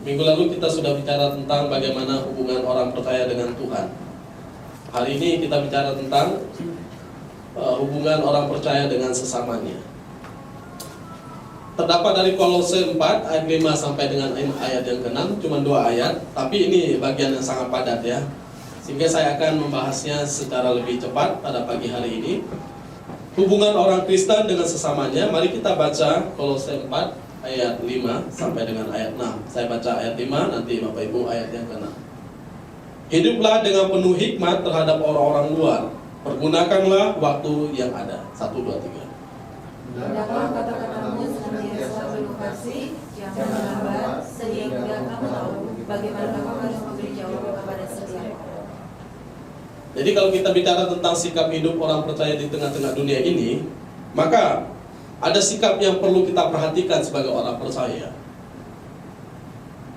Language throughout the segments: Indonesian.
Minggu lalu kita sudah bicara tentang bagaimana hubungan orang percaya dengan Tuhan. Hari ini kita bicara tentang hubungan orang percaya dengan sesamanya. Terdapat dari Kolose 4 ayat 5 sampai dengan ayat yang ke-6, cuma 2 ayat, tapi ini bagian yang sangat padat ya. Sehingga saya akan membahasnya secara lebih cepat pada pagi hari ini. Hubungan orang Kristen dengan sesamanya, mari kita baca Kolose 4 ayat 5 sampai dengan ayat 6. Saya baca ayat 5, nanti Bapak Ibu ayat yang ke-6. Hiduplah dengan penuh hikmat terhadap orang-orang luar. Pergunakanlah waktu yang ada. 1, 2, 3. Hendaklah kata-katamu senantiasa penuh kasih, jangan lambat, sehingga kamu tahu bagaimana kamu harus memberi jawab kepada setiap orang. Jadi kalau kita bicara tentang sikap hidup orang percaya di tengah-tengah dunia ini, maka ada sikap yang perlu kita perhatikan sebagai orang percaya.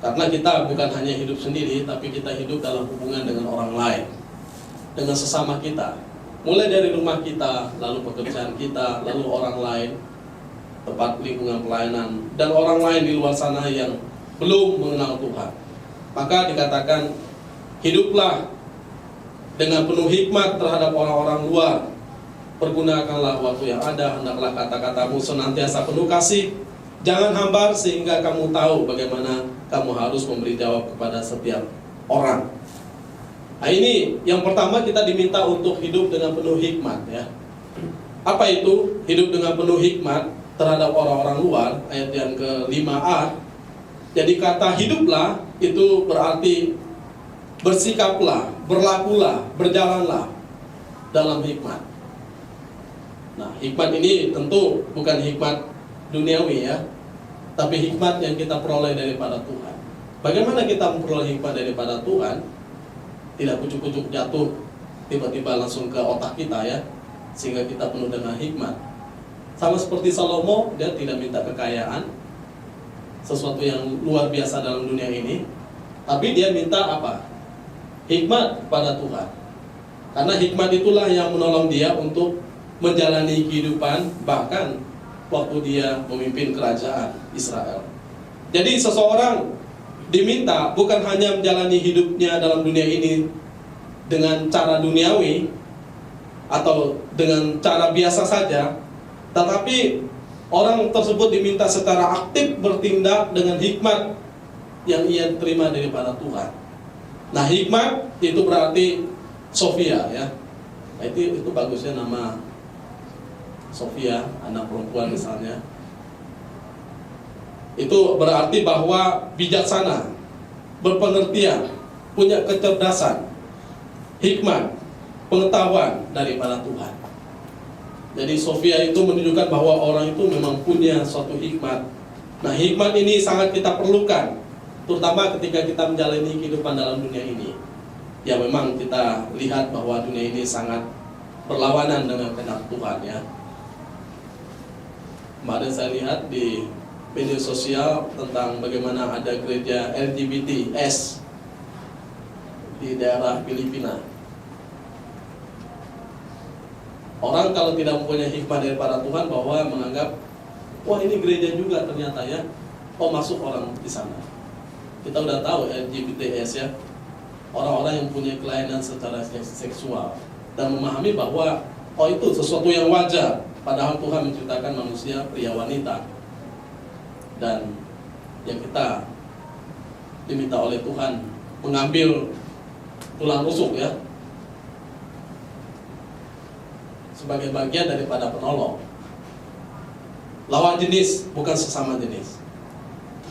Karena kita bukan hanya hidup sendiri, tapi kita hidup dalam hubungan dengan orang lain, dengan sesama kita. Mulai dari rumah kita, lalu pekerjaan kita, lalu orang lain, tempat lingkungan pelayanan, dan orang lain di luar sana yang belum mengenal Tuhan. Maka dikatakan, hiduplah dengan penuh hikmat terhadap orang-orang luar. Pergunakanlah waktu yang ada, hendaklah kata-katamu senantiasa penuh kasih, jangan hambar, sehingga kamu tahu bagaimana kamu harus memberi jawab kepada setiap orang. Nah ini yang pertama, kita diminta untuk hidup dengan penuh hikmat ya. Apa itu hidup dengan penuh hikmat terhadap orang-orang luar? Ayat yang ke-5a. Jadi kata hiduplah itu berarti bersikaplah, berlakulah, berjalanlah dalam hikmat. Nah, hikmat ini tentu bukan hikmat duniawi ya, tapi hikmat yang kita peroleh daripada Tuhan. Bagaimana kita memperoleh hikmat daripada Tuhan? Tidak kucuk-kucuk jatuh tiba-tiba langsung ke otak kita ya, sehingga kita penuh dengan hikmat. Sama seperti Salomo, dia tidak minta kekayaan, sesuatu yang luar biasa dalam dunia ini, tapi dia minta apa? Hikmat kepada Tuhan. Karena hikmat itulah yang menolong dia untuk menjalani kehidupan, bahkan waktu dia memimpin kerajaan Israel. Jadi seseorang diminta bukan hanya menjalani hidupnya dalam dunia ini dengan cara duniawi atau dengan cara biasa saja, tetapi orang tersebut diminta secara aktif bertindak dengan hikmat yang ia terima daripada Tuhan. Nah, hikmat itu berarti Sofia ya. Nah, itu bagusnya nama Sofia, anak perempuan misalnya. Itu berarti bahwa bijaksana, berpengertian, punya kecerdasan, hikmat, pengetahuan daripada Tuhan. Jadi Sofia itu menunjukkan bahwa orang itu memang punya suatu hikmat. Nah, hikmat ini sangat kita perlukan, terutama ketika kita menjalani kehidupan dalam dunia ini. Ya memang kita lihat bahwa dunia ini sangat berlawanan dengan kehendak Tuhan ya. Kemarin saya lihat di media sosial tentang bagaimana ada gereja LGBTs di daerah Filipina. Orang kalau tidak mempunyai hikmat daripada Tuhan, bahwa menganggap, wah ini gereja juga ternyata ya, oh masuk orang di sana. Kita udah tahu LGBTs ya, orang-orang yang punya kelainan secara seksual, dan memahami bahwa oh itu sesuatu yang wajar, padahal Tuhan menciptakan manusia pria wanita. Dan yang kita diminta oleh Tuhan mengambil tulang rusuk ya, sebagai bagian daripada penolong. Lawan jenis bukan sesama jenis.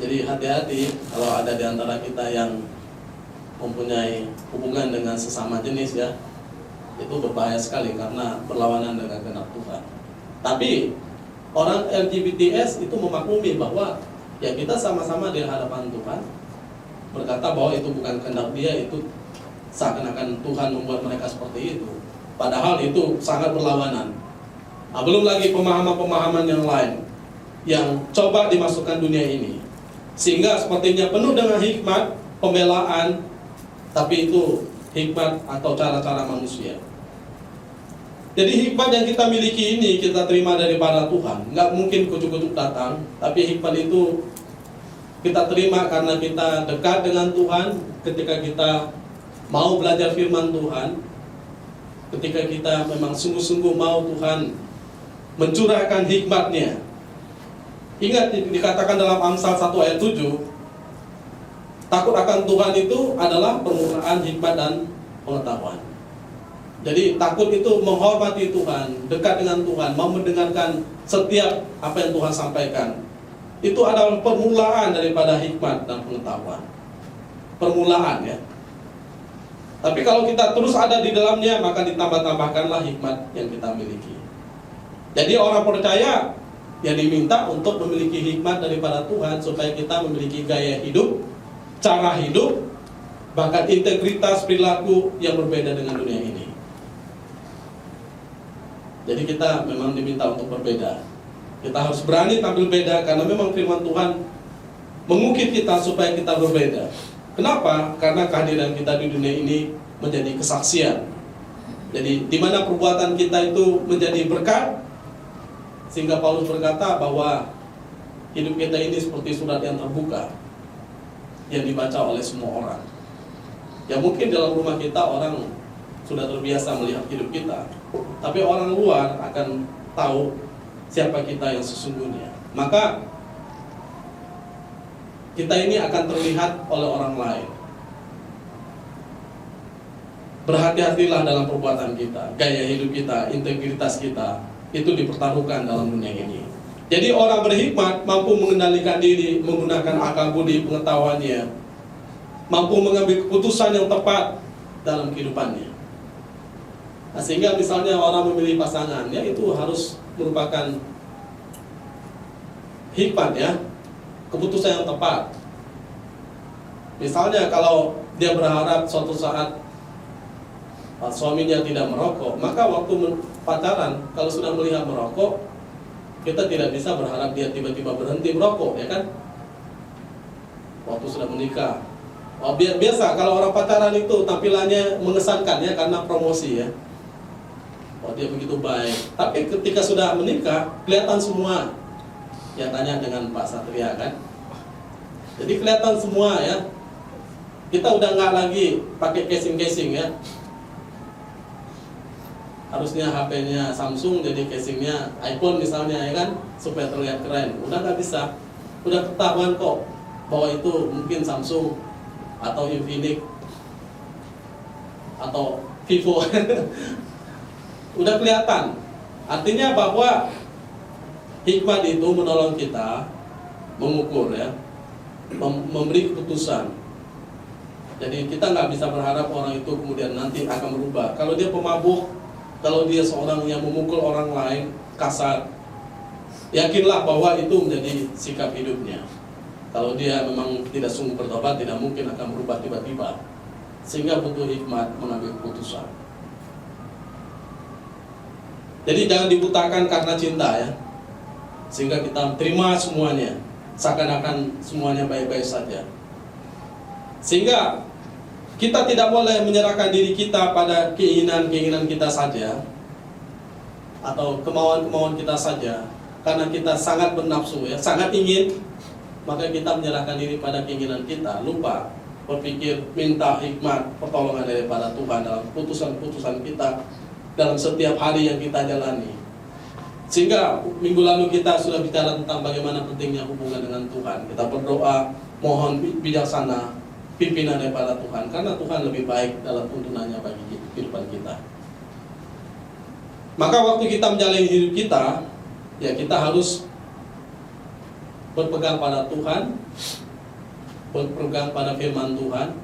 Jadi hati-hati kalau ada di antara kita yang mempunyai hubungan dengan sesama jenis ya, itu berbahaya sekali karena berlawanan dengan kehendak Tuhan. Tapi orang LGBTs itu memaklumi bahwa ya kita sama-sama di hadapan Tuhan, berkata bahwa itu bukan kehendak dia, itu seakan-akan Tuhan membuat mereka seperti itu. Padahal itu sangat berlawanan. Nah, belum lagi pemahaman-pemahaman yang lain yang coba dimasukkan dunia ini, sehingga sepertinya penuh dengan hikmat, pembelaan, tapi itu hikmat atau cara-cara manusia. Jadi hikmat yang kita miliki ini kita terima daripada Tuhan. Nggak mungkin kucuk-kucuk datang, tapi hikmat itu Kita terima karena kita dekat dengan Tuhan, ketika kita mau belajar firman Tuhan, ketika kita memang sungguh-sungguh mau Tuhan mencurahkan hikmat-Nya. Ingat dikatakan dalam Amsal 1 ayat 7, takut akan Tuhan itu adalah permulaan hikmat dan pengetahuan. Jadi takut itu menghormati Tuhan, dekat dengan Tuhan, mau mendengarkan setiap apa yang Tuhan sampaikan. Itu adalah permulaan daripada hikmat dan pengetahuan. Permulaan ya. Tapi kalau kita terus ada di dalamnya, maka ditambah-tambahkanlah hikmat yang kita miliki. Jadi orang percaya yang diminta untuk memiliki hikmat daripada Tuhan, supaya kita memiliki gaya hidup, cara hidup, bahkan integritas perilaku yang berbeda dengan dunia ini. Jadi kita memang diminta untuk berbeda. Kita harus berani tampil beda, karena memang firman Tuhan mengukir kita supaya kita berbeda. Kenapa? Karena kehadiran kita di dunia ini menjadi kesaksian. Jadi di mana perbuatan kita itu menjadi berkat, sehingga Paulus berkata bahwa hidup kita ini seperti surat yang terbuka yang dibaca oleh semua orang. Ya mungkin dalam rumah kita orang sudah terbiasa melihat hidup kita, tapi orang luar akan tahu siapa kita yang sesungguhnya. Maka kita ini akan terlihat oleh orang lain. Berhati-hatilah dalam perbuatan kita, gaya hidup kita, integritas kita, itu dipertaruhkan dalam dunia ini. Jadi orang berhikmat mampu mengendalikan diri, menggunakan akal budi pengetahuannya, mampu mengambil keputusan yang tepat dalam kehidupannya. Nah, sehingga misalnya orang memilih pasangan, ya itu harus merupakan hikmat ya, keputusan yang tepat. Misalnya kalau dia berharap suatu saat suaminya tidak merokok, maka waktu pacaran kalau sudah melihat merokok, kita tidak bisa berharap dia tiba-tiba berhenti merokok, ya kan? Waktu sudah menikah, biasa kalau orang pacaran itu tampilannya mengesankan ya, karena promosi ya. Dia begitu baik. Tapi ketika sudah menikah, kelihatan semua. Ya tanya dengan Pak Satria kan. Jadi kelihatan semua ya. Kita udah nggak lagi pakai casing-casing ya. Harusnya HP-nya Samsung, jadi casingnya iPhone misalnya ya kan, supaya terlihat keren. Udah nggak bisa. Udah ketahuan kok bahwa itu mungkin Samsung atau Infinix atau Vivo. Udah kelihatan. Artinya bahwa hikmat itu menolong kita mengukur ya, memberi keputusan. Jadi kita nggak bisa berharap orang itu kemudian nanti akan berubah. Kalau dia pemabuk, kalau dia seorang yang memukul orang lain kasar, yakinlah bahwa itu menjadi sikap hidupnya. Kalau dia memang tidak sungguh bertobat, tidak mungkin akan berubah tiba-tiba. Sehingga butuh hikmat mengambil keputusan. Jadi jangan dibutakan karena cinta ya, sehingga kita terima semuanya, seakan-akan semuanya baik-baik saja. Sehingga kita tidak boleh menyerahkan diri kita pada keinginan-keinginan kita saja, atau kemauan-kemauan kita saja, karena kita sangat bernafsu ya, sangat ingin, maka kita menyerahkan diri pada keinginan kita, lupa berpikir minta hikmat pertolongan daripada Tuhan dalam keputusan-keputusan kita, dalam setiap hari yang kita jalani. Sehingga minggu lalu kita sudah bicara tentang bagaimana pentingnya hubungan dengan Tuhan. Kita berdoa, mohon bijaksana pimpinan daripada Tuhan, karena Tuhan lebih baik dalam tuntunannya bagi kehidupan kita. Maka waktu kita menjalani hidup kita, ya kita harus berpegang pada Tuhan, berpegang pada firman Tuhan.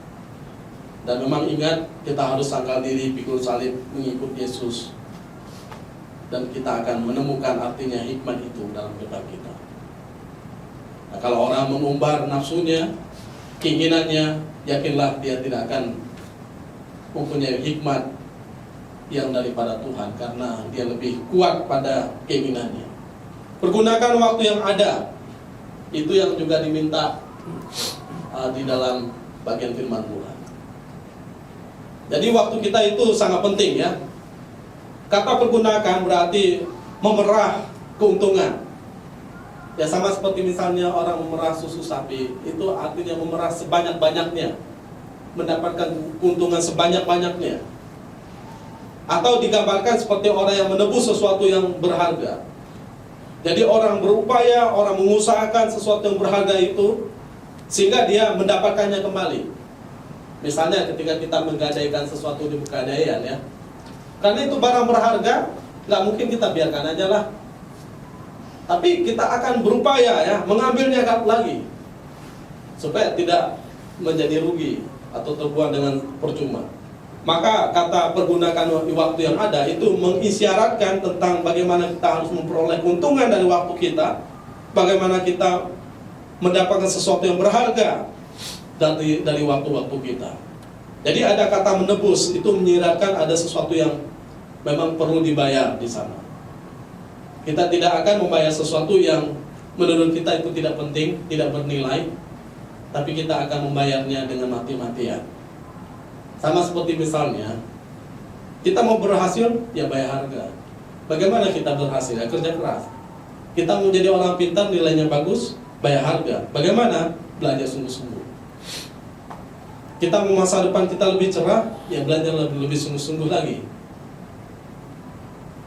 Dan memang ingat, kita harus sangkal diri, pikul salib, mengikut Yesus. Dan kita akan menemukan artinya hikmat itu dalam kehidupan kita. Nah, kalau orang mengumbar nafsunya, keinginannya, yakinlah dia tidak akan mempunyai hikmat yang daripada Tuhan, karena dia lebih kuat pada keinginannya. Pergunakan waktu yang ada. Itu yang juga diminta di dalam bagian firman Tuhan. Jadi waktu kita itu sangat penting ya. Kata pergunakan berarti memerah keuntungan. Ya sama seperti misalnya orang memerah susu sapi, itu artinya memerah sebanyak-banyaknya, mendapatkan keuntungan sebanyak-banyaknya. Atau digambarkan seperti orang yang menebus sesuatu yang berharga. Jadi orang berupaya, orang mengusahakan sesuatu yang berharga itu, sehingga dia mendapatkannya kembali. Misalnya ketika kita menggadaikan sesuatu di pegadaian ya, karena itu barang berharga, nggak mungkin kita biarkan aja lah. Tapi kita akan berupaya ya, mengambilnya lagi, supaya tidak menjadi rugi atau terbuang dengan percuma. Maka kata pergunakan waktu yang ada itu mengisyaratkan tentang bagaimana kita harus memperoleh keuntungan dari waktu kita, bagaimana kita mendapatkan sesuatu yang berharga dari waktu-waktu kita. Jadi ada kata menebus, itu menyiratkan ada sesuatu yang memang perlu dibayar di sana. Kita tidak akan membayar sesuatu yang menurut kita itu tidak penting, tidak bernilai, tapi kita akan membayarnya dengan mati-matian. Sama seperti misalnya, kita mau berhasil, ya bayar harga. Bagaimana kita berhasil? Ya kerja keras. Kita mau jadi orang pintar, nilainya bagus, bayar harga. Bagaimana? Belajar sungguh-sungguh. Kita mau masa depan kita lebih cerah, ya belajar lebih sungguh-sungguh lagi.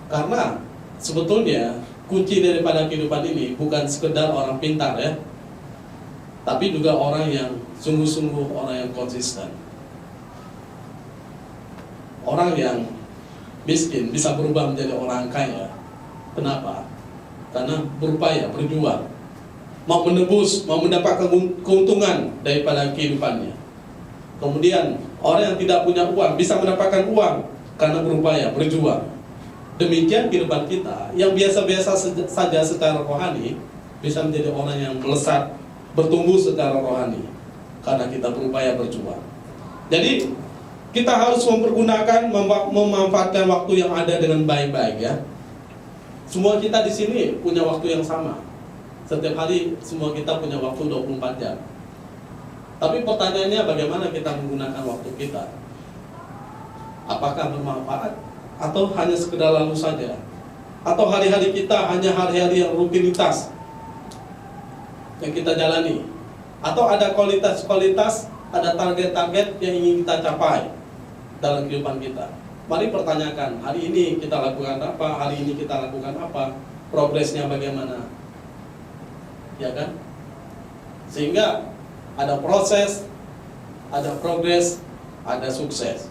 Karena sebetulnya kunci daripada kehidupan ini bukan sekedar orang pintar ya, tapi juga orang yang sungguh-sungguh, orang yang konsisten. Orang yang miskin bisa berubah menjadi orang kaya. Kenapa? Karena berupaya, berjuang, mau menebus, mau mendapatkan keuntungan daripada kehidupannya. Kemudian orang yang tidak punya uang bisa mendapatkan uang karena berupaya, berjuang. Demikian kehidupan kita yang biasa-biasa saja secara rohani bisa menjadi orang yang melesat, bertumbuh secara rohani karena kita berupaya, berjuang. Jadi kita harus mempergunakan, memanfaatkan waktu yang ada dengan baik-baik ya. Semua kita di sini punya waktu yang sama. Setiap hari semua kita punya waktu 24 jam. Tapi pertanyaannya bagaimana kita menggunakan waktu kita? Apakah bermanfaat atau hanya sekedar lalu saja? Atau hari-hari kita hanya hari-hari yang rutinitas yang kita jalani? Atau ada kualitas-kualitas, ada target-target yang ingin kita capai dalam kehidupan kita? Mari pertanyakan, hari ini kita lakukan apa, hari ini kita lakukan apa, progresnya bagaimana, ya kan? Sehingga ada proses, ada progres, ada sukses.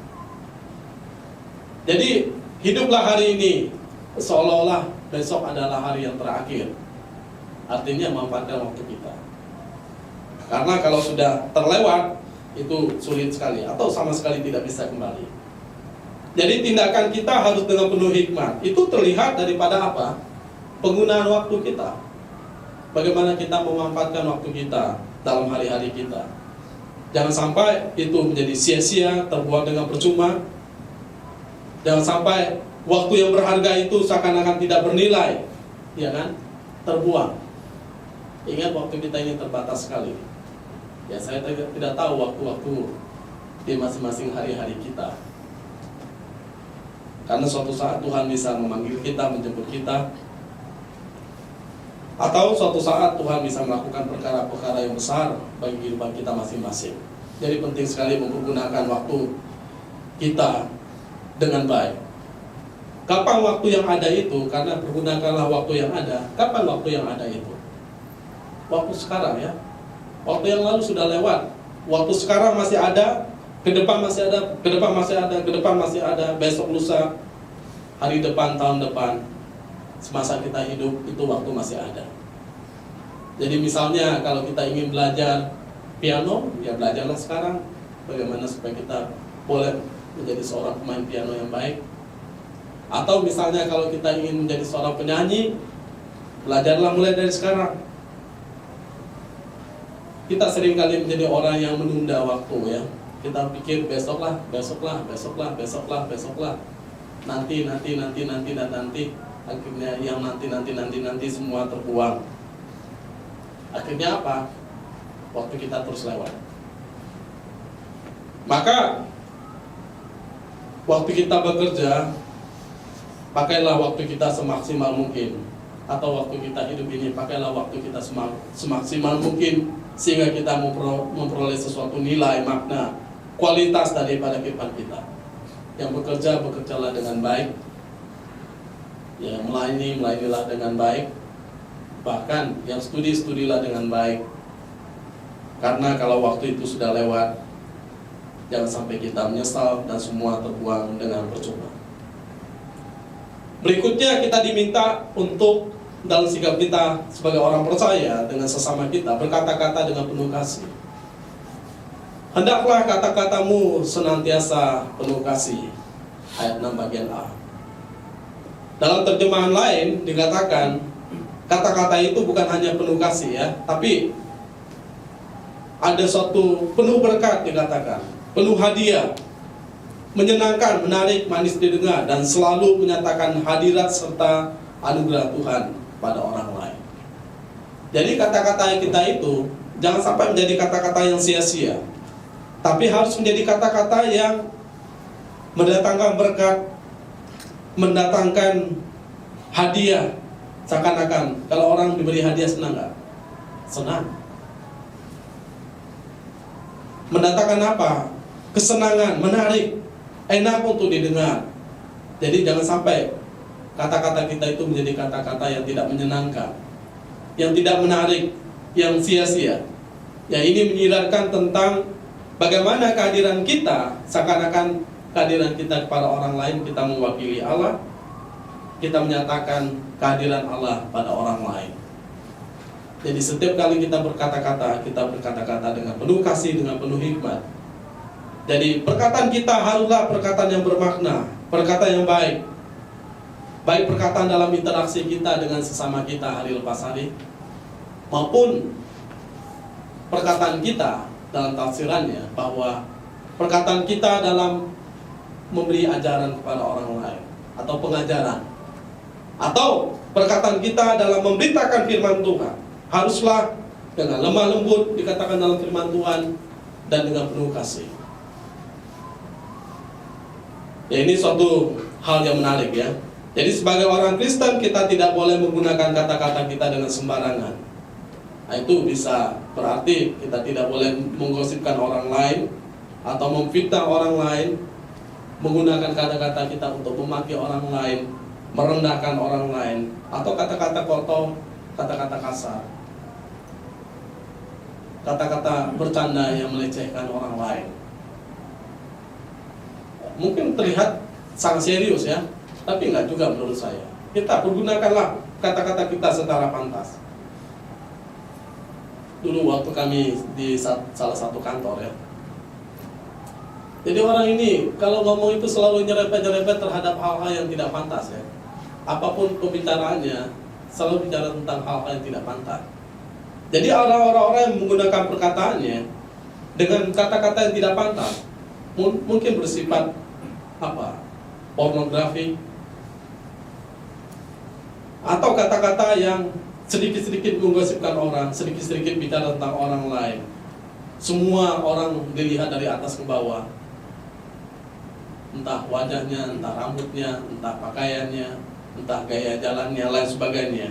Jadi hiduplah hari ini seolah-olah besok adalah hari yang terakhir. Artinya manfaatkan waktu kita. Karena kalau sudah terlewat itu sulit sekali atau sama sekali tidak bisa kembali. Jadi tindakan kita harus dengan penuh hikmat. Itu terlihat daripada apa? Penggunaan waktu kita. Bagaimana kita memanfaatkan waktu kita dalam hari-hari kita. Jangan sampai itu menjadi sia-sia, terbuang dengan percuma. Jangan sampai waktu yang berharga itu seakan-akan tidak bernilai, ya kan? Terbuang. Ingat waktu kita ini terbatas sekali. Ya saya tidak tahu waktu-waktu di masing-masing hari-hari kita. Karena suatu saat Tuhan bisa memanggil kita, menjemput kita, atau suatu saat Tuhan bisa melakukan perkara-perkara yang besar bagi kehidupan kita masing-masing. Jadi penting sekali mempergunakan waktu kita dengan baik. Kapan waktu yang ada itu? Karena pergunakanlah waktu yang ada. Kapan waktu yang ada itu? Waktu sekarang ya. Waktu yang lalu sudah lewat. Waktu sekarang masih ada, ke depan masih ada, ke depan masih ada, ke depan masih ada, besok lusa, hari depan, tahun depan. Semasa kita hidup itu waktu masih ada. Jadi misalnya kalau kita ingin belajar piano, ya belajarlah sekarang. Bagaimana supaya kita boleh menjadi seorang pemain piano yang baik. Atau misalnya kalau kita ingin menjadi seorang penyanyi, belajarlah mulai dari sekarang. Kita seringkali menjadi orang yang menunda waktu ya. Kita pikir besoklah, besoklah, besoklah, besoklah, besoklah. Nanti. Akhirnya yang nanti semua terbuang. Akhirnya apa? Waktu kita terus lewat. Maka waktu kita bekerja, pakailah waktu kita semaksimal mungkin. atau waktu kita hidup ini, pakailah waktu kita semaksimal mungkin sehingga kita memperoleh sesuatu nilai, makna, kualitas daripada kehidupan kita. Yang bekerja, bekerjalah dengan baik. Ya, melayanilah dengan baik. Bahkan yang studilah dengan baik. Karena kalau waktu itu sudah lewat, jangan sampai kita menyesal dan semua terbuang dengan percuma. Berikutnya kita diminta untuk dalam sikap kita sebagai orang percaya dengan sesama kita berkata-kata dengan penuh kasih. Hendaklah kata-katamu senantiasa penuh kasih. Ayat 6 bagian A. Dalam terjemahan lain dikatakan kata-kata itu bukan hanya penuh kasih ya, tapi ada suatu penuh berkat dikatakan, penuh hadiah, menyenangkan, menarik, manis didengar, dan selalu menyatakan hadirat serta anugerah Tuhan pada orang lain. Jadi kata-kata kita itu jangan sampai menjadi kata-kata yang sia-sia, tapi harus menjadi kata-kata yang mendatangkan berkat, mendatangkan hadiah. Seakan-akan kalau orang diberi hadiah senang nggak? Senang. Mendatangkan apa? Kesenangan, menarik, enak untuk didengar. Jadi jangan sampai kata-kata kita itu menjadi kata-kata yang tidak menyenangkan, yang tidak menarik, yang sia-sia. Ya, ini menyiratkan tentang bagaimana kehadiran kita, seakan-akan kehadiran kita kepada orang lain, kita mewakili Allah, kita menyatakan kehadiran Allah pada orang lain. Jadi setiap kali kita berkata-kata dengan penuh kasih, dengan penuh hikmat. Jadi perkataan kita haruslah perkataan yang bermakna, perkataan yang baik. Baik perkataan dalam interaksi kita dengan sesama kita hari lepas hari, maupun perkataan kita dalam tafsirannya, bahwa perkataan kita dalam memberi ajaran kepada orang lain atau pengajaran, atau perkataan kita dalam memberitakan firman Tuhan, haruslah dengan lemah lembut dikatakan dalam firman Tuhan dan dengan penuh kasih. Ya, ini suatu hal yang menarik ya. Jadi sebagai orang Kristen kita tidak boleh menggunakan kata-kata kita dengan sembarangan. Nah, itu bisa berarti kita tidak boleh menggosipkan orang lain atau memfitnah orang lain, menggunakan kata-kata kita untuk memaki orang lain, merendahkan orang lain, atau kata-kata kotor, kata-kata kasar, kata-kata bercanda yang melecehkan orang lain. Mungkin terlihat sangat serius ya, tapi enggak juga menurut saya. Kita pergunakanlah kata-kata kita secara pantas. Dulu waktu kami di salah satu kantor ya, jadi orang ini kalau ngomong itu selalu nyerempet-nyerempet terhadap hal-hal yang tidak pantas ya. Apapun pembicaraannya selalu bicara tentang hal-hal yang tidak pantas. Jadi orang-orang yang menggunakan perkataannya dengan kata-kata yang tidak pantas, mungkin bersifat pornografi, atau kata-kata yang sedikit-sedikit menggosipkan orang, sedikit-sedikit bicara tentang orang lain. Semua orang dilihat dari atas ke bawah, entah wajahnya, entah rambutnya, entah pakaiannya, entah gaya jalannya, lain sebagainya.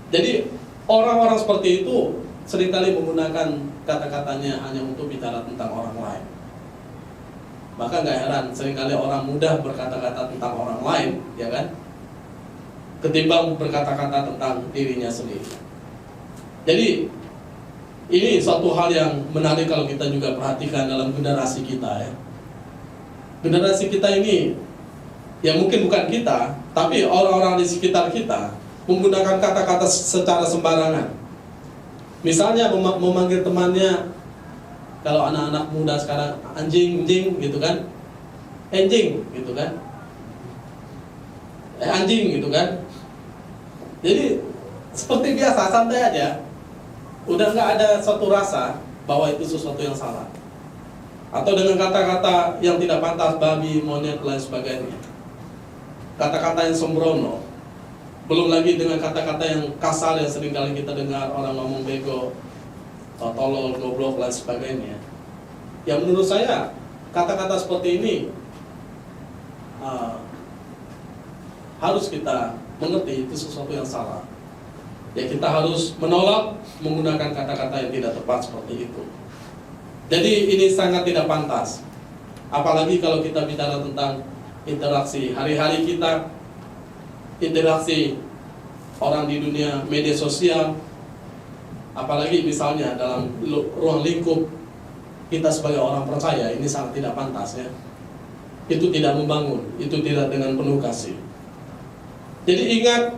Jadi orang-orang seperti itu seringkali menggunakan kata-katanya hanya untuk bicara tentang orang lain. Maka gak heran seringkali orang mudah berkata-kata tentang orang lain, ya kan, ketimbang berkata-kata tentang dirinya sendiri. Jadi ini suatu hal yang menarik kalau kita juga perhatikan dalam generasi kita ya. Generasi kita ini, ya mungkin bukan kita, tapi orang-orang di sekitar kita menggunakan kata-kata secara sembarangan. Misalnya memanggil temannya, kalau anak-anak muda sekarang anjing gitu kan, anjing gitu kan, anjing gitu kan. Jadi seperti biasa, santai aja, udah nggak ada suatu rasa bahwa itu sesuatu yang salah. Atau dengan kata-kata yang tidak pantas, babi, monyet, lain sebagainya, kata-kata yang sembrono. Belum lagi dengan kata-kata yang kasar yang seringkali kita dengar, orang ngomong bego, tolol, goblok, lain sebagainya. Ya menurut saya kata-kata seperti ini harus kita mengerti itu sesuatu yang salah. ya kita harus menolak menggunakan kata-kata yang tidak tepat seperti itu. Jadi ini sangat tidak pantas. Apalagi kalau kita bicara tentang interaksi hari-hari kita, interaksi orang di dunia media sosial, apalagi misalnya dalam ruang lingkup kita sebagai orang percaya, ini sangat tidak pantas ya. Itu tidak membangun, itu tidak dengan penuh kasih. Jadi ingat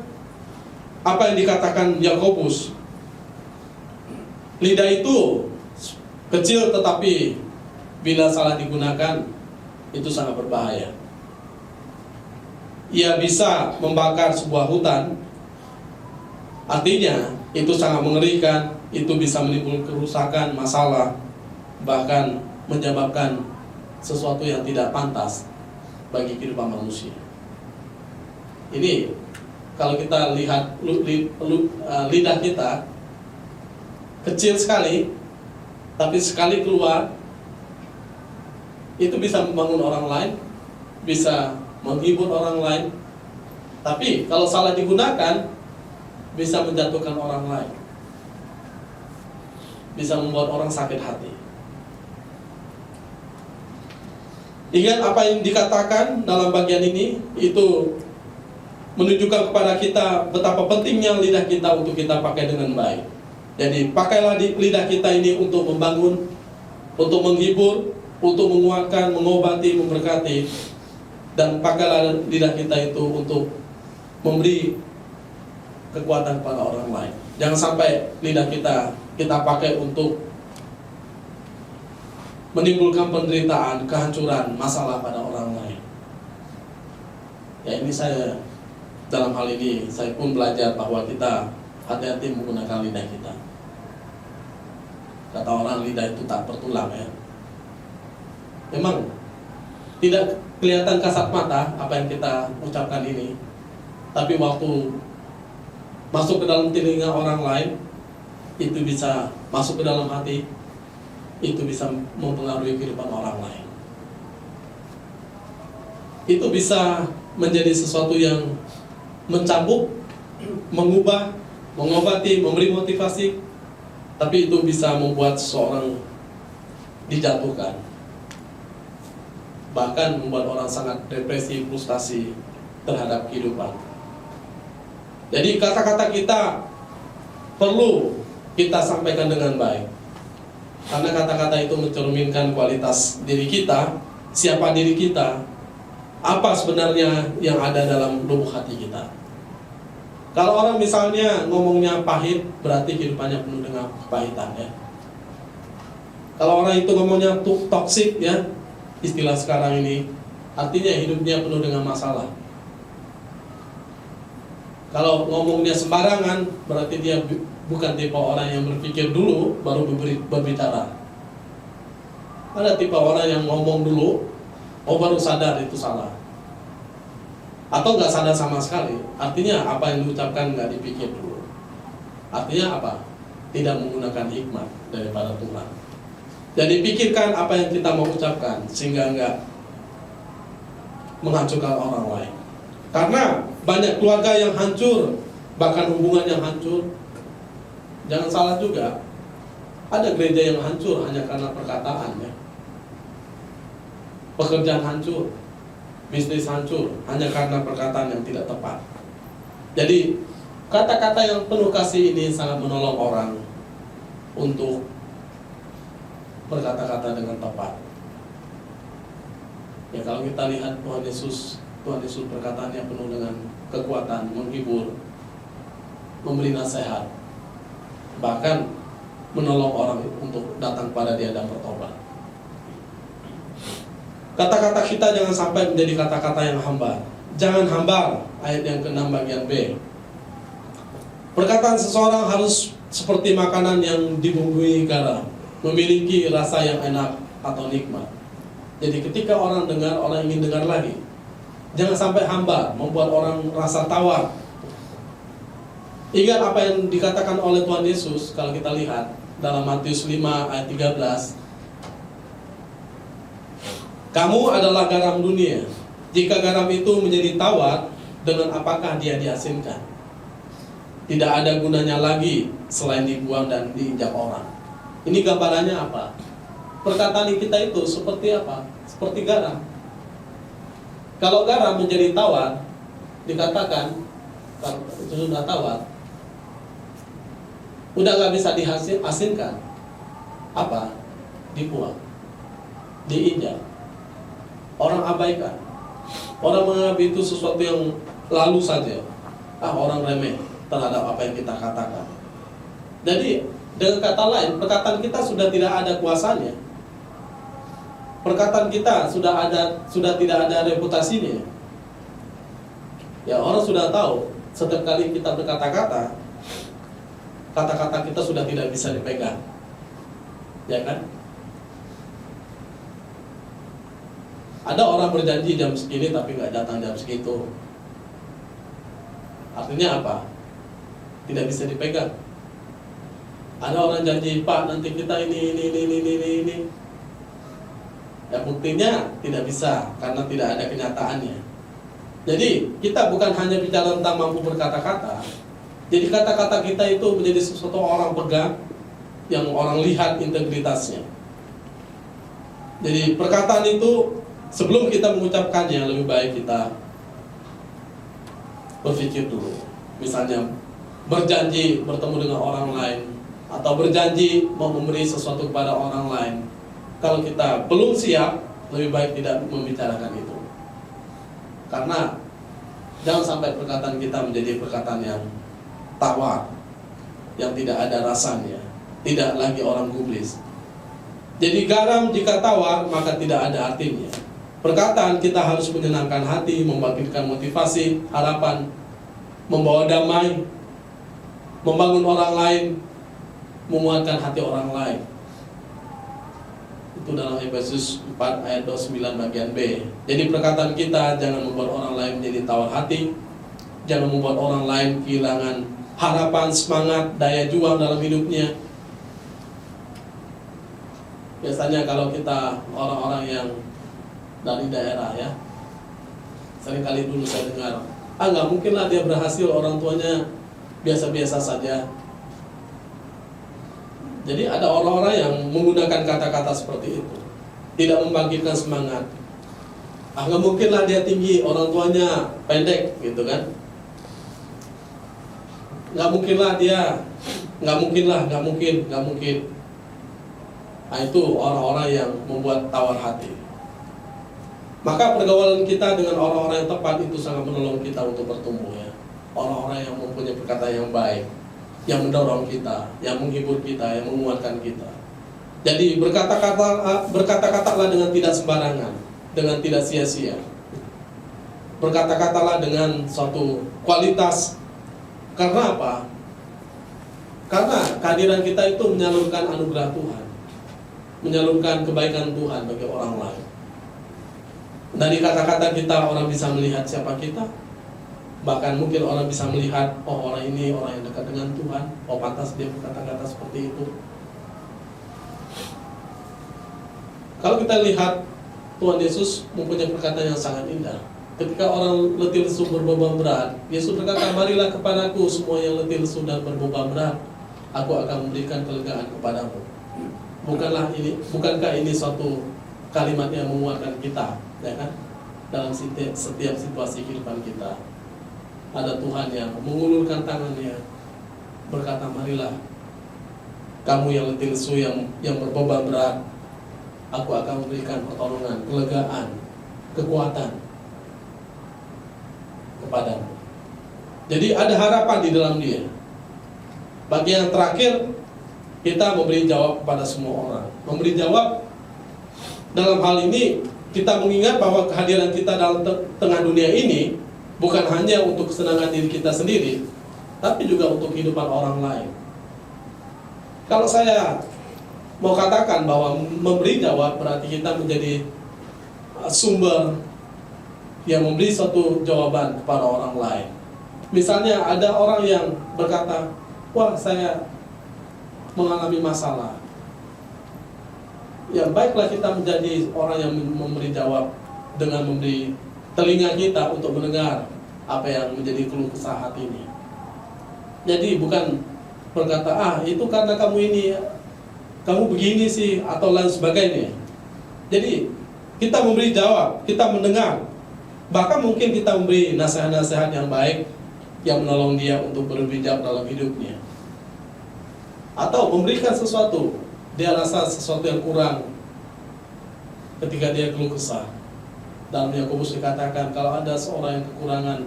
apa yang dikatakan Yakobus, lidah itu kecil tetapi bila salah digunakan itu sangat berbahaya. Ia bisa membakar sebuah hutan, artinya itu sangat mengerikan, itu bisa menimbulkan kerusakan, masalah, bahkan menyebabkan sesuatu yang tidak pantas bagi kehidupan manusia. Ini kalau kita lihat lidah kita kecil sekali, tapi sekali keluar itu bisa membangun orang lain, bisa menghibur orang lain. Tapi kalau salah digunakan bisa menjatuhkan orang lain, bisa membuat orang sakit hati. Ingat apa yang dikatakan dalam bagian ini, itu menunjukkan kepada kita betapa pentingnya lidah kita untuk kita pakai dengan baik. Jadi pakailah lidah kita ini untuk membangun, untuk menghibur, untuk menguatkan, mengobati, memberkati. Dan pakailah lidah kita itu untuk memberi kekuatan kepada orang lain. Jangan sampai lidah kita pakai untuk menimbulkan penderitaan, kehancuran, masalah pada orang lain. Ya, ini dalam hal ini saya pun belajar bahwa kita hati-hati menggunakan lidah kita. Kata orang, lidah itu tak bertulang ya. Memang tidak kelihatan kasat mata apa yang kita ucapkan ini, tapi waktu masuk ke dalam telinga orang lain, itu bisa masuk ke dalam hati, itu bisa mempengaruhi kehidupan orang lain. Itu bisa menjadi sesuatu yang mencambuk, mengubah, mengobati, memberi motivasi, tapi itu bisa membuat seseorang dijatuhkan, bahkan membuat orang sangat depresi, frustasi terhadap kehidupan. Jadi kata-kata kita perlu kita sampaikan dengan baik, karena kata-kata itu mencerminkan kualitas diri kita, siapa diri kita, apa sebenarnya yang ada dalam lubuk hati kita. Kalau orang misalnya ngomongnya pahit, berarti kehidupannya penuh dengan kepahitan ya. Kalau orang itu ngomongnya toksik ya, istilah sekarang ini, artinya hidupnya penuh dengan masalah. Kalau ngomongnya sembarangan, berarti dia bukan tipe orang yang berpikir dulu baru berbicara. Ada tipe orang yang ngomong dulu, baru sadar itu salah, atau nggak sadar sama sekali. Artinya apa yang diucapkan nggak dipikir dulu. Artinya apa? Tidak menggunakan hikmat daripada Tuhan. Jadi pikirkan apa yang kita mau ucapkan, sehingga nggak menghancurkan orang lain. Karena banyak keluarga yang hancur, bahkan hubungan yang hancur. Jangan salah juga, ada gereja yang hancur hanya karena perkataan ya. Pekerjaan hancur, bisnis hancur hanya karena perkataan yang tidak tepat. Jadi kata-kata yang penuh kasih ini sangat menolong orang untuk berkata-kata dengan tepat. Ya, kalau kita lihat Tuhan Yesus perkataannya penuh dengan kekuatan, menghibur, memberi nasihat, bahkan menolong orang untuk datang pada Dia dan bertobat. Kata-kata kita jangan sampai menjadi kata-kata yang hambar. Jangan hambar, ayat yang ke-6 bagian B. Perkataan seseorang harus seperti makanan yang dibumbui garam, memiliki rasa yang enak atau nikmat. Jadi ketika orang dengar, orang ingin dengar lagi. Jangan sampai hambar, membuat orang rasa tawar. Ingat apa yang dikatakan oleh Tuhan Yesus kalau kita lihat dalam Matius 5 ayat 13. Kamu adalah garam dunia. Jika garam itu menjadi tawar, dengan apakah dia diasinkan? Tidak ada gunanya lagi selain dibuang dan diinjak orang. Ini gambarannya apa? Perkataan kita itu seperti apa? Seperti garam. Kalau garam menjadi tawar, dikatakan kalau itu sudah tawar, udah nggak bisa diasinkan. Apa? Dibuang, diinjak. Orang abaikan. Orang menganggap itu sesuatu yang lalu saja. Orang remeh terhadap apa yang kita katakan. Jadi dengan kata lain, perkataan kita sudah tidak ada kuasanya. Perkataan kita sudah tidak ada reputasinya. Ya, orang sudah tahu setiap kali kita berkata-kata, kata-kata kita sudah tidak bisa dipegang. Ya kan? Ada orang berjanji jam segini tapi nggak datang jam segitu. Artinya apa? Tidak bisa dipegang. Ada orang janji, Pak, nanti kita ini. Ya buktinya tidak bisa karena tidak ada kenyataannya. Jadi kita bukan hanya bicara tentang mampu berkata-kata. Jadi kata-kata kita itu menjadi sesuatu orang pegang, yang orang lihat integritasnya. Jadi perkataan itu sebelum kita mengucapkannya lebih baik kita berpikir dulu. Misalnya berjanji bertemu dengan orang lain, atau berjanji mau memberi sesuatu kepada orang lain. Kalau kita belum siap, lebih baik tidak membicarakan itu. Karena jangan sampai perkataan kita menjadi perkataan yang tawar, yang tidak ada rasanya, tidak lagi orang gubris. Jadi garam jika tawar maka tidak ada artinya. Perkataan kita harus menyenangkan hati, membangkitkan motivasi, harapan, membawa damai, membangun orang lain, menguatkan hati orang lain. Itu dalam Efesus 4 ayat 29 bagian B. Jadi perkataan kita jangan membuat orang lain menjadi tawar hati, jangan membuat orang lain kehilangan harapan, semangat, daya juang dalam hidupnya. Biasanya kalau kita orang-orang yang dari daerah ya, seringkali dulu saya dengar, nggak mungkin lah dia berhasil, orang tuanya biasa-biasa saja. Jadi ada orang-orang yang menggunakan kata-kata seperti itu, tidak membangkitkan semangat. Nggak mungkin lah dia tinggi, orang tuanya pendek, gitu kan? Nggak mungkin lah dia, nggak mungkin. Nah, itu orang-orang yang membuat tawar hati. Maka pergaulan kita dengan orang-orang yang tepat itu sangat menolong kita untuk bertumbuh ya. Orang-orang yang mempunyai perkataan yang baik, yang mendorong kita, yang menghibur kita, yang menguatkan kita. Jadi berkata-katalah dengan tidak sembarangan, dengan tidak sia-sia. Berkata-katalah dengan suatu kualitas. Karena apa? Karena kehadiran kita itu menyalurkan anugerah Tuhan, menyalurkan kebaikan Tuhan bagi orang lain. Dari kata-kata kita orang bisa melihat siapa kita. Bahkan mungkin orang bisa melihat, oh orang ini orang yang dekat dengan Tuhan, oh pantas dia berkata-kata seperti itu. Kalau kita lihat, Tuhan Yesus mempunyai perkataan yang sangat indah. Ketika orang letih lesu berbeban berat, Yesus berkata, marilah kepadaku semua yang letih lesu dan berbeban berat, aku akan memberikan kelegaan kepadamu. Bukankah ini suatu kalimat yang menguatkan kita, ya kan? Dalam setiap situasi kehidupan kita. Ada Tuhan yang mengulurkan tangannya, berkata, marilah kamu yang letih lesu, yang berbeban berat, aku akan memberikan pertolongan, kelegaan, kekuatan kepadamu. Jadi ada harapan di dalam dia. Bagi yang terakhir, kita memberi jawab kepada semua orang. Memberi jawab dalam hal ini, kita mengingat bahwa kehadiran kita dalam tengah dunia ini bukan hanya untuk kesenangan diri kita sendiri, tapi juga untuk kehidupan orang lain. Kalau saya mau katakan bahwa memberi jawab berarti kita menjadi sumber yang memberi suatu jawaban kepada orang lain. Misalnya ada orang yang berkata, wah saya mengalami masalah. Ya baiklah kita menjadi orang yang memberi jawab dengan memberi telinga kita untuk mendengar apa yang menjadi keluh kesah hati ini. Jadi bukan berkata, itu karena kamu ini, kamu begini sih, atau lain sebagainya. Jadi kita memberi jawab, kita mendengar, bahkan mungkin kita memberi nasihat-nasihat yang baik yang menolong dia untuk berbijak dalam hidupnya. Atau memberikan sesuatu, dia rasa sesuatu yang kurang ketika dia keluh kesah. Dalam Yakobus dikatakan kalau ada seorang yang kekurangan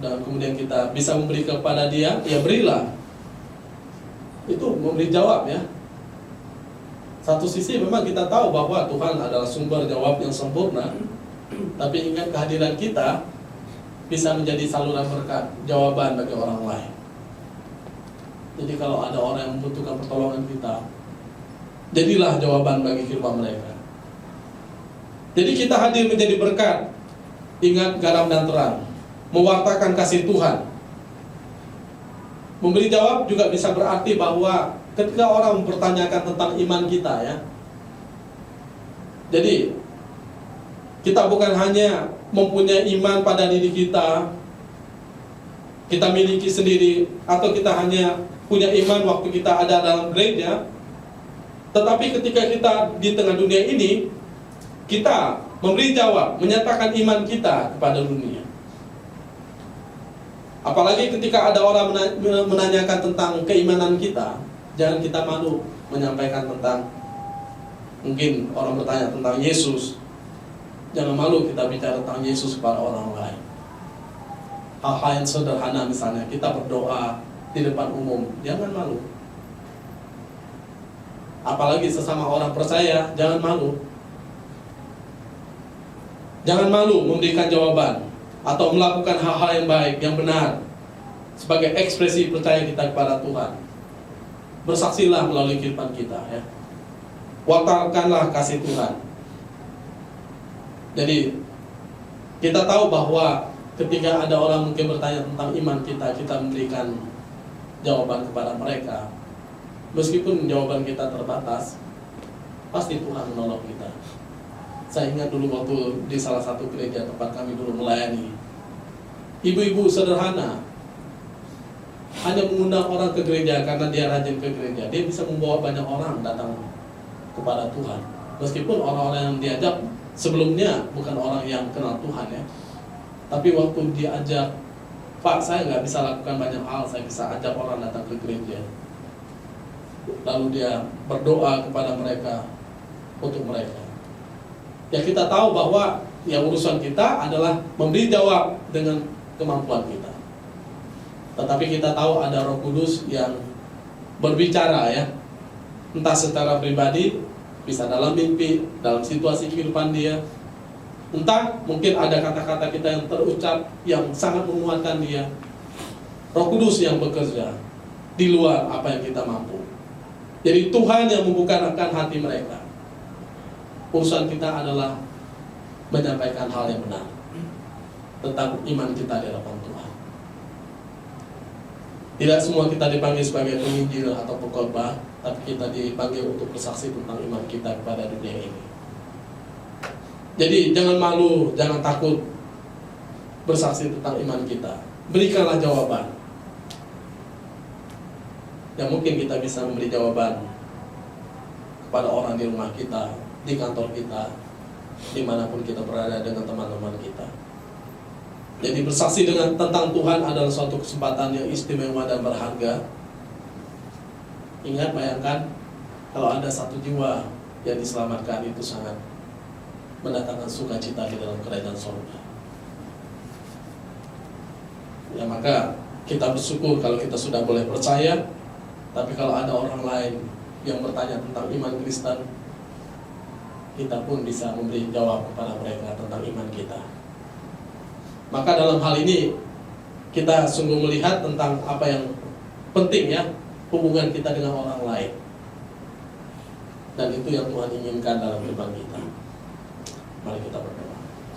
dan kemudian kita bisa memberi kepada dia, ya berilah. Itu memberi jawab ya. Satu sisi memang kita tahu bahwa Tuhan adalah sumber jawab yang sempurna, tapi ingat kehadiran kita bisa menjadi saluran berkat, jawaban bagi orang lain. Jadi kalau ada orang yang membutuhkan pertolongan kita, jadilah jawaban bagi kehidupan mereka. Jadi kita hadir menjadi berkat. Ingat, garam dan terang, mewartakan kasih Tuhan. Memberi jawab juga bisa berarti bahwa ketika orang mempertanyakan tentang iman kita ya. Jadi kita bukan hanya mempunyai iman pada diri kita miliki sendiri, atau kita hanya punya iman waktu kita ada dalam gereja, tetapi ketika kita di tengah dunia ini, kita memberi jawab, menyatakan iman kita kepada dunia. Apalagi ketika ada orang menanyakan tentang keimanan kita, jangan kita malu menyampaikan tentang, mungkin orang bertanya tentang Yesus, jangan malu kita bicara tentang Yesus kepada orang lain. Hal-hal yang sederhana, misalnya kita berdoa di depan umum, jangan malu. Apalagi sesama orang percaya, jangan malu. Jangan malu memberikan jawaban atau melakukan hal-hal yang baik, yang benar, sebagai ekspresi percaya kita kepada Tuhan. Bersaksilah melalui kehidupan kita ya. Wartakanlah kasih Tuhan. Jadi kita tahu bahwa ketika ada orang mungkin bertanya tentang iman kita, kita memberikan jawaban kepada mereka. Meskipun jawaban kita terbatas, pasti Tuhan menolong kita. Saya ingat dulu waktu di salah satu gereja tempat kami dulu melayani, ibu-ibu sederhana hanya mengundang orang ke gereja karena dia rajin ke gereja. Dia bisa membawa banyak orang datang kepada Tuhan. Meskipun orang-orang yang diajak sebelumnya bukan orang yang kenal Tuhan ya. Tapi waktu diajak, Pak, saya nggak bisa lakukan banyak hal, saya bisa ajak orang datang ke gereja. Lalu dia berdoa kepada mereka, untuk mereka. Ya kita tahu bahwa yang urusan kita adalah memberi jawab dengan kemampuan kita. Tetapi kita tahu ada Roh Kudus yang berbicara ya. Entah secara pribadi, bisa dalam mimpi, dalam situasi kehidupan dia. Entah mungkin ada kata-kata kita yang terucap yang sangat menguatkan dia. Roh Kudus yang bekerja di luar apa yang kita mampu. Jadi Tuhan yang membukakan hati mereka. Urusan kita adalah menyampaikan hal yang benar tentang iman kita di hadapan Tuhan. Tidak semua kita dipanggil sebagai penginjil atau pengkhotbah, tapi kita dipanggil untuk bersaksi tentang iman kita kepada dunia ini. Jadi jangan malu, jangan takut bersaksi tentang iman kita. Berikanlah jawaban. Yang mungkin kita bisa memberi jawaban kepada orang di rumah kita, di kantor kita, dimanapun kita berada dengan teman-teman kita. Jadi bersaksi tentang Tuhan adalah suatu kesempatan yang istimewa dan berharga. Ingat, bayangkan kalau ada satu jiwa yang diselamatkan, itu sangat mendatangkan sukacita di dalam kerajaan surga. Ya maka kita bersyukur kalau kita sudah boleh percaya. Tapi kalau ada orang lain yang bertanya tentang iman Kristen, kita pun bisa memberi jawab kepada mereka tentang iman kita. Maka dalam hal ini kita sungguh melihat tentang apa yang penting ya, hubungan kita dengan orang lain. Dan itu yang Tuhan inginkan dalam kehidupan kita. Mari kita berdoa.